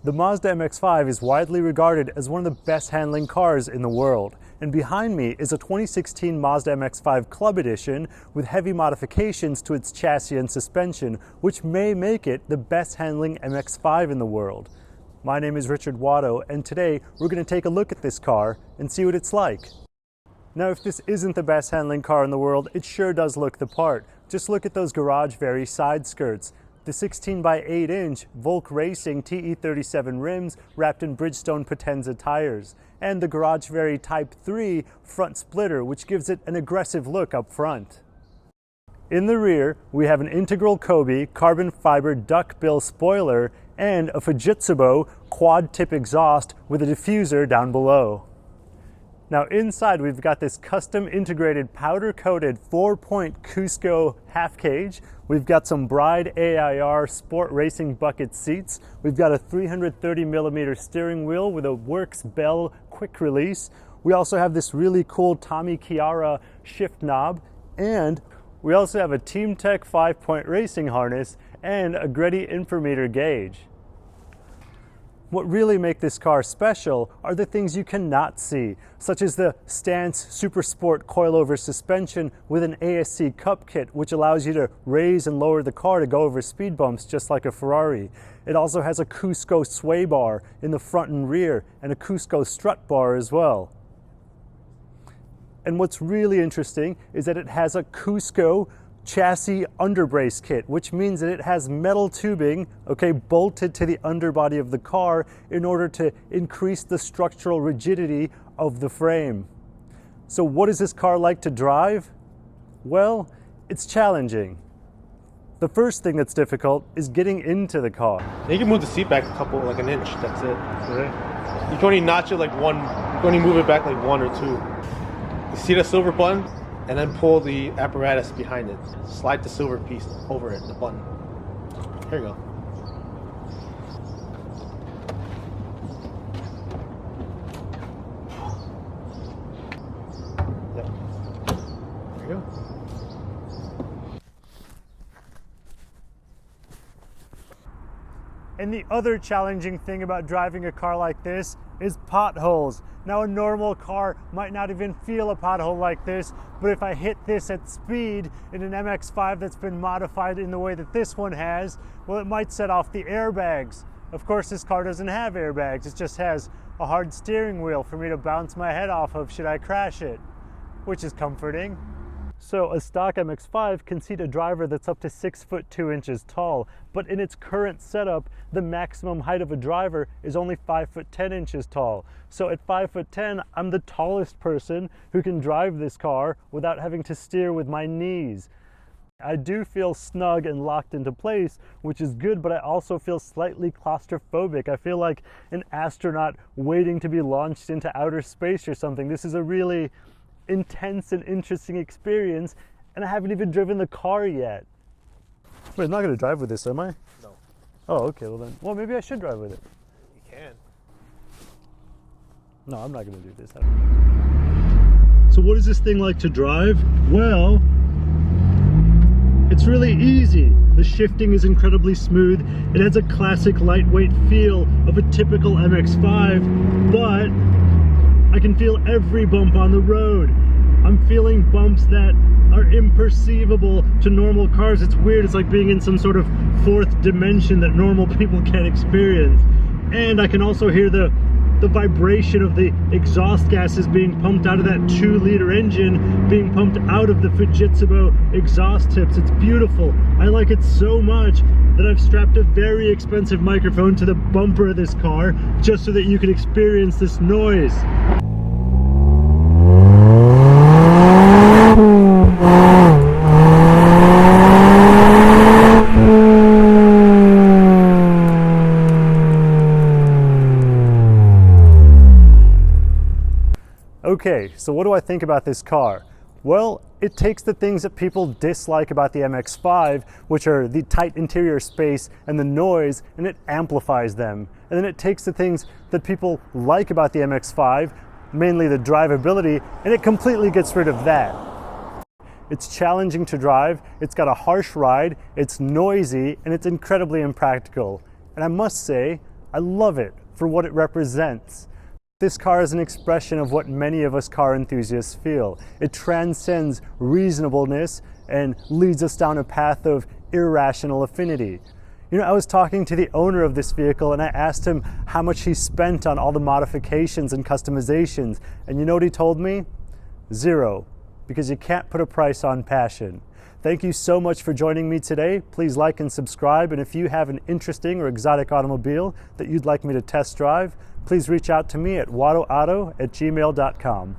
The Mazda MX-5 is widely regarded as one of the best handling cars in the world. And behind me is a 2016 Mazda MX-5 Club Edition with heavy modifications to its chassis and suspension, which may make it the best handling MX-5 in the world. My name is Richard Watto, and today we're going to take a look at this car and see what it's like. Now, if this isn't the best handling car in the world, it sure does look the part. Just look at those Garage Very side skirts. The 16 by 8 inch Volk Racing TE37 rims wrapped in Bridgestone Potenza tires, and the Garage Very Type 3 front splitter, which gives it an aggressive look up front. In the rear, we have an integral Kobe carbon fiber duckbill spoiler and a Fujitsubo Quad tip exhaust with a diffuser down below. Now inside we've got this custom integrated powder coated 4-point Cusco half cage. We've got some Bride A.I.R sport racing bucket seats. We've got a 330mm steering wheel with a Works Bell quick release. We also have this really cool Tommy Kaira shift knob, and we also have a Teamtech 5-point racing harness and a Greddy Informeter gauge. What really make this car special are the things you cannot see, such as the Stance Super Sport coilover suspension with an ASC cup kit, which allows you to raise and lower the car to go over speed bumps just like a Ferrari. It also has a Cusco sway bar in the front and rear, and a Cusco strut bar as well. And what's really interesting is that it has a Cusco chassis underbrace kit, which means that it has metal tubing, bolted to the underbody of the car in order to increase the structural rigidity of the frame. So what is this car like to drive? Well, it's challenging. The first thing that's difficult is getting into the car. You can move the seat back like an inch, that's it. Right? You can only notch it like one, you can only move it back like 1 or 2. You see the silver button? And then pull the apparatus behind it. Slide the silver piece over it, the button. Here you go. Yep. There you go. And the other challenging thing about driving a car like this is potholes. Now, a normal car might not even feel a pothole like this, but if I hit this at speed in an MX-5 that's been modified in the way that this one has, well, it might set off the airbags. Of course, this car doesn't have airbags. It just has a hard steering wheel for me to bounce my head off of should I crash it, which is comforting. So a stock MX-5 can seat a driver that's up to 6 foot 2 inches tall, but in its current setup, the maximum height of a driver is only 5 foot 10 inches tall. So at 5 foot 10, I'm the tallest person who can drive this car without having to steer with my knees. I do feel snug and locked into place, which is good, but I also feel slightly claustrophobic. I feel like an astronaut waiting to be launched into outer space or something. This is a really intense and interesting experience, and I haven't even driven the car yet. Wait, I'm not going to drive with this, am I? No. Oh, okay, well maybe I should drive with it. You can. No, I'm not going to do this. So what is this thing like to drive? Well, it's really easy. The shifting is incredibly smooth. It has a classic lightweight feel of a typical MX-5, but I can feel every bump on the road. I'm feeling bumps that are imperceivable to normal cars. It's weird, it's like being in some sort of fourth dimension that normal people can't experience. And I can also hear the vibration of the exhaust gases being pumped out of that 2-liter engine being pumped out of the Fujitsubo exhaust tips. It's beautiful. I like it so much that I've strapped a very expensive microphone to the bumper of this car just so that you can experience this noise. Okay, so what do I think about this car? Well, it takes the things that people dislike about the MX-5, which are the tight interior space and the noise, and it amplifies them. And then it takes the things that people like about the MX-5, mainly the drivability, and it completely gets rid of that. It's challenging to drive, it's got a harsh ride, it's noisy, and it's incredibly impractical. And I must say, I love it for what it represents. This car is an expression of what many of us car enthusiasts feel. It transcends reasonableness and leads us down a path of irrational affinity. You know, I was talking to the owner of this vehicle and I asked him how much he spent on all the modifications and customizations. And you know what he told me? Zero, because you can't put a price on passion. Thank you so much for joining me today. Please like and subscribe. And if you have an interesting or exotic automobile that you'd like me to test drive, please reach out to me at wadoauto@gmail.com.